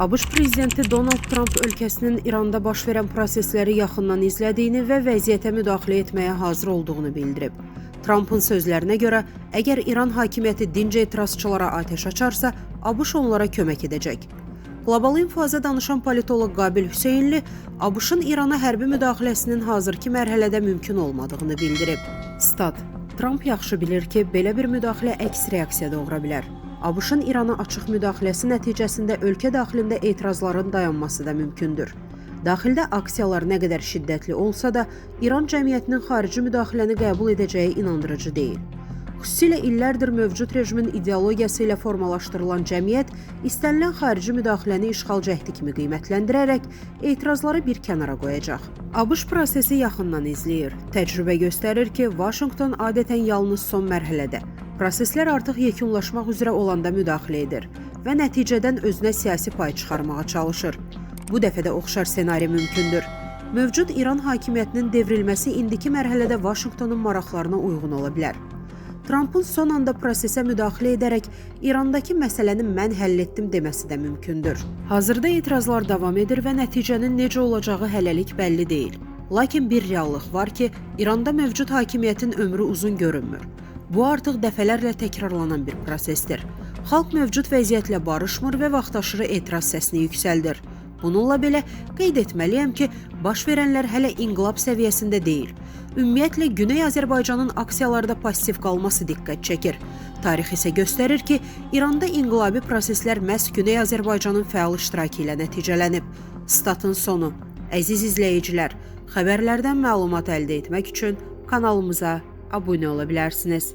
ABŞ prezidenti Donald Trump ölkəsinin İranda baş verən prosesləri yaxından izlədiyini və vəziyyətə müdaxilə etməyə hazır olduğunu bildirib. Trumpın sözlərinə görə, əgər İran hakimiyyəti dinc etirazçılara atəş açarsa, ABŞ onlara kömək edəcək. Qlobal İnfoza danışan politoloq Qabil Hüseynli, ABŞ-ın İrana hərbi müdaxiləsinin hazırki mərhələdə mümkün olmadığını bildirib. Stat: Trump yaxşı bilir ki, belə bir müdaxilə əks reaksiya doğura bilər. ABŞ-ın İrana açıq müdaxiləsi nəticəsində ölkə daxilində etirazların dayanması da mümkündür. Daxildə aksiyalar nə qədər şiddətli olsa da, İran cəmiyyətinin xarici müdaxiləni qəbul edəcəyi inandırıcı deyil. Xüsusilə illərdir mövcud rejimin ideologiyası ilə formalaşdırılan cəmiyyət istənilən xarici müdaxiləni işğal cəhdi kimi qiymətləndirərək etirazları bir kənara qoyacaq. ABŞ prosesi yaxından izləyir. Təcrübə göstərir ki, Vaşinqton adətən yalnız son mərhələdə, proseslər artıq yekunlaşmaq üzrə olanda müdaxilə edir və nəticədən özünə siyasi pay çıxarmağa çalışır. Bu dəfə də oxşar ssenari mümkündür. Mövcud İran hakimiyyətinin devrilməsi indiki mərhələdə Vaşinqtonun maraqlarına uyğun ola bilər. Trumpın son anda prosesə müdaxilə edərək İrandakı məsələni mən həll etdim deməsi də mümkündür. Hazırda etirazlar davam edir və nəticənin necə olacağı hələlik bəlli deyil. Lakin bir reallıq var ki, İranda mövcud hakimiyyətin ömrü uzun görünmür. Bu artıq dəfələrlə təkrarlanan bir prosesdir. Xalq mövcud vəziyyətlə barışmır və vaxtaşırı etiraz səsini yüksəldir. Bununla belə qeyd etməliyəm ki, baş verənlər hələ inqilab səviyyəsində deyil. Ümumiyyətlə, Güney Azərbaycanın aksiyalarda passiv qalması diqqət çəkir. Tarix isə göstərir ki, İranda inqilabi proseslər məhz Güney Azərbaycanın fəal iştirakı ilə nəticələnib. Statın sonu. Əziz izləyicilər, xəbərlərdən məlumat əldə etmək üçün kanalımıza abunə ola bilərsiniz.